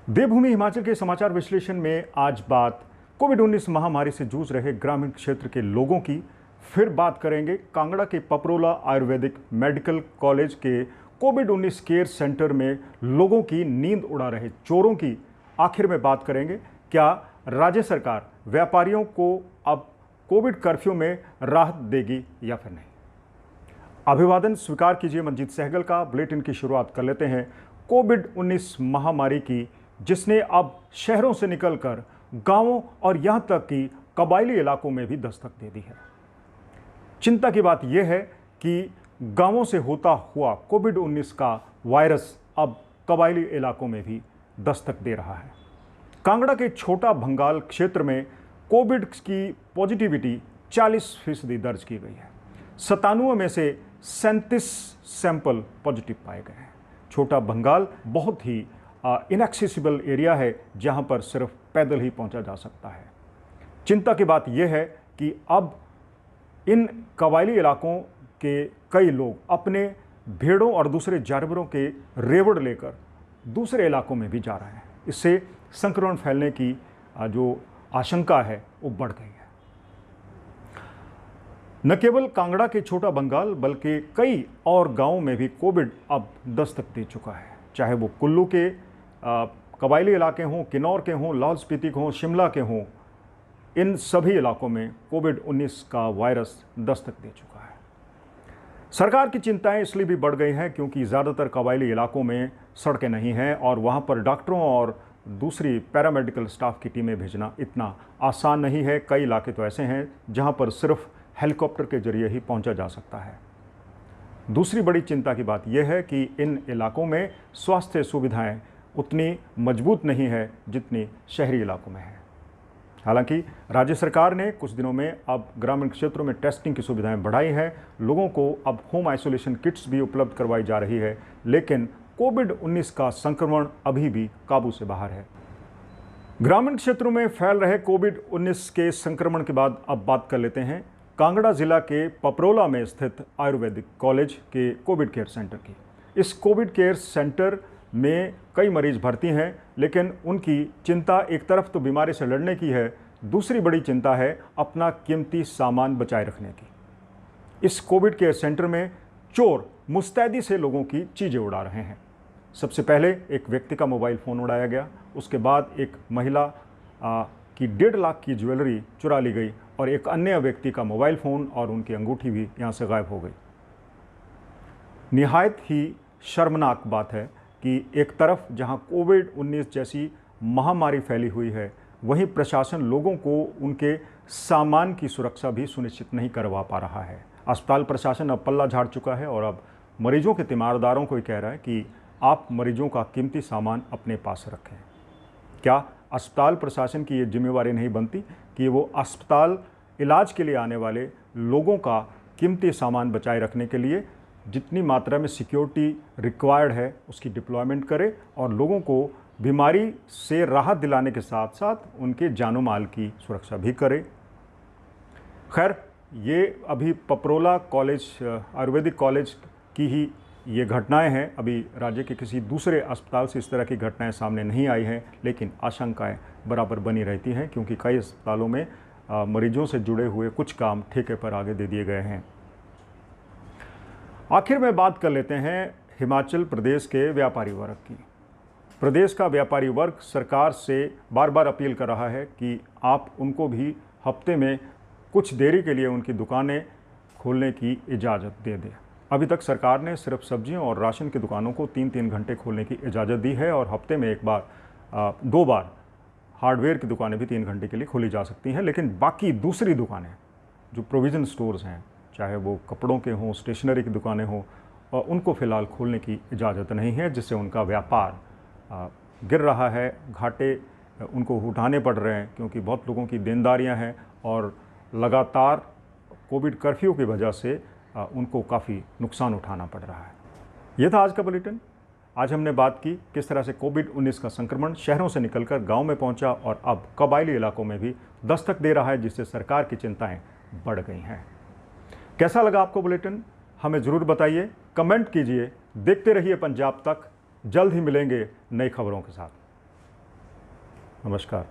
देवभूमि हिमाचल के समाचार विश्लेषण में आज बात कोविड-19 महामारी से जूझ रहे ग्रामीण क्षेत्र के लोगों की। फिर बात करेंगे कांगड़ा के पपरोला आयुर्वेदिक मेडिकल कॉलेज के कोविड-19 केयर सेंटर में लोगों की नींद उड़ा रहे चोरों की। आखिर में बात करेंगे क्या राज्य सरकार व्यापारियों को अब कोविड कर्फ्यू में राहत देगी या फिर नहीं। अभिवादन स्वीकार कीजिए मंजीत सहगल का। बुलेटिन की शुरुआत कर लेते हैं कोविड-19 महामारी की, जिसने अब शहरों से निकलकर गांवों और यहां तक कि कबायली इलाकों में भी दस्तक दे दी है। चिंता की बात यह है कि गांवों से होता हुआ कोविड-19 का वायरस अब कबायली इलाकों में भी दस्तक दे रहा है। कांगड़ा के छोटा भंगाल क्षेत्र में कोविड की पॉजिटिविटी 40% दर्ज की गई है। 97 में से 37 सैंपल पॉजिटिव पाए गए हैं। छोटा भंगाल बहुत ही इनएक्सेसिबल एरिया है, जहां पर सिर्फ पैदल ही पहुंचा जा सकता है। चिंता की बात यह है कि अब इन कबायली इलाकों के कई लोग अपने भेड़ों और दूसरे जानवरों के रेवड़ लेकर दूसरे इलाकों में भी जा रहे हैं। इससे संक्रमण फैलने की जो आशंका है वो बढ़ गई है। न केवल कांगड़ा के छोटा बंगाल बल्कि कई और गांवों में भी कोविड अब दस्तक दे चुका है। चाहे वो कुल्लू के कबायली इलाके हों, किन्नौर के हों, लाहौल स्पीति के हों, शिमला के हों, इन सभी इलाकों में कोविड-19 का वायरस दस्तक दे चुका है। सरकार की चिंताएं इसलिए भी बढ़ गई हैं क्योंकि ज़्यादातर कबायली इलाकों में सड़कें नहीं हैं और वहाँ पर डॉक्टरों और दूसरी पैरामेडिकल स्टाफ की टीमें भेजना इतना आसान नहीं है। कई इलाके तो ऐसे हैं जहाँ पर सिर्फ हेलीकॉप्टर के जरिए ही पहुँचा जा सकता है। दूसरी बड़ी चिंता की बात यह है कि इन इलाकों में स्वास्थ्य सुविधाएं उतनी मजबूत नहीं है जितनी शहरी इलाकों में है। हालांकि राज्य सरकार ने कुछ दिनों में अब ग्रामीण क्षेत्रों में टेस्टिंग की सुविधाएं बढ़ाई हैं। लोगों को अब होम आइसोलेशन किट्स भी उपलब्ध करवाई जा रही है, लेकिन कोविड-19 का संक्रमण अभी भी काबू से बाहर है। ग्रामीण क्षेत्रों में फैल रहे कोविड-19 के संक्रमण के बाद अब बात कर लेते हैं कांगड़ा जिला के पपरोला में स्थित आयुर्वेदिक कॉलेज के कोविड केयर सेंटर की। इस कोविड केयर सेंटर में कई मरीज भर्ती हैं, लेकिन उनकी चिंता एक तरफ तो बीमारी से लड़ने की है, दूसरी बड़ी चिंता है अपना कीमती सामान बचाए रखने की। इस कोविड केयर सेंटर में चोर मुस्तैदी से लोगों की चीज़ें उड़ा रहे हैं। सबसे पहले एक व्यक्ति का मोबाइल फ़ोन उड़ाया गया, उसके बाद एक महिला की 1.5 लाख की ज्वेलरी चुरा ली गई और एक अन्य व्यक्ति का मोबाइल फ़ोन और उनकी अंगूठी भी यहाँ से गायब हो गई। निहायत ही शर्मनाक बात है कि एक तरफ जहाँ कोविड-19 जैसी महामारी फैली हुई है, वहीं प्रशासन लोगों को उनके सामान की सुरक्षा भी सुनिश्चित नहीं करवा पा रहा है। अस्पताल प्रशासन अब पल्ला झाड़ चुका है और अब मरीजों के तीमारदारों को ही कह रहा है कि आप मरीजों का कीमती सामान अपने पास रखें। क्या अस्पताल प्रशासन की ये जिम्मेवारी नहीं बनती कि वो अस्पताल इलाज के लिए आने वाले लोगों का कीमती सामान बचाए रखने के लिए जितनी मात्रा में सिक्योरिटी रिक्वायर्ड है उसकी डिप्लॉयमेंट करे और लोगों को बीमारी से राहत दिलाने के साथ साथ उनके जानो माल की सुरक्षा भी करे। खैर, ये अभी पपरोला कॉलेज आयुर्वेदिक कॉलेज की ही ये घटनाएं हैं। अभी राज्य के किसी दूसरे अस्पताल से इस तरह की घटनाएं सामने नहीं आई हैं, लेकिन आशंकाएं बराबर बनी रहती हैं क्योंकि कई अस्पतालों में मरीजों से जुड़े हुए कुछ काम ठेके पर आगे दे दिए गए हैं। आखिर में बात कर लेते हैं हिमाचल प्रदेश के व्यापारी वर्ग की। प्रदेश का व्यापारी वर्ग सरकार से बार बार अपील कर रहा है कि आप उनको भी हफ्ते में कुछ देरी के लिए उनकी दुकानें खोलने की इजाज़त दे दें। अभी तक सरकार ने सिर्फ सब्जियों और राशन की दुकानों को 3-3 घंटे खोलने की इजाज़त दी है और हफ्ते में एक बार 2 बार हार्डवेयर की दुकानें भी 3 घंटे के लिए खोली जा सकती हैं। लेकिन बाकी दूसरी दुकानें जो प्रोविज़न स्टोर्स हैं, चाहे वो कपड़ों के हों, स्टेशनरी की दुकानें हों, उनको फ़िलहाल खोलने की इजाज़त नहीं है, जिससे उनका व्यापार गिर रहा है। घाटे उनको उठाने पड़ रहे हैं क्योंकि बहुत लोगों की देनदारियां हैं और लगातार कोविड कर्फ्यू की वजह से उनको काफ़ी नुकसान उठाना पड़ रहा है। यह था आज का बुलेटिन। आज हमने बात की किस तरह से कोविड-19 का संक्रमण शहरों से निकलकर गांव में पहुंचा और अब कबायली इलाकों में भी दस्तक दे रहा है, जिससे सरकार की चिंताएं बढ़ गई हैं। कैसा लगा आपको बुलेटिन? हमें ज़रूर बताइए, कमेंट कीजिए। देखते रहिए पंजाब तक। जल्द ही मिलेंगे नई खबरों के साथ। नमस्कार।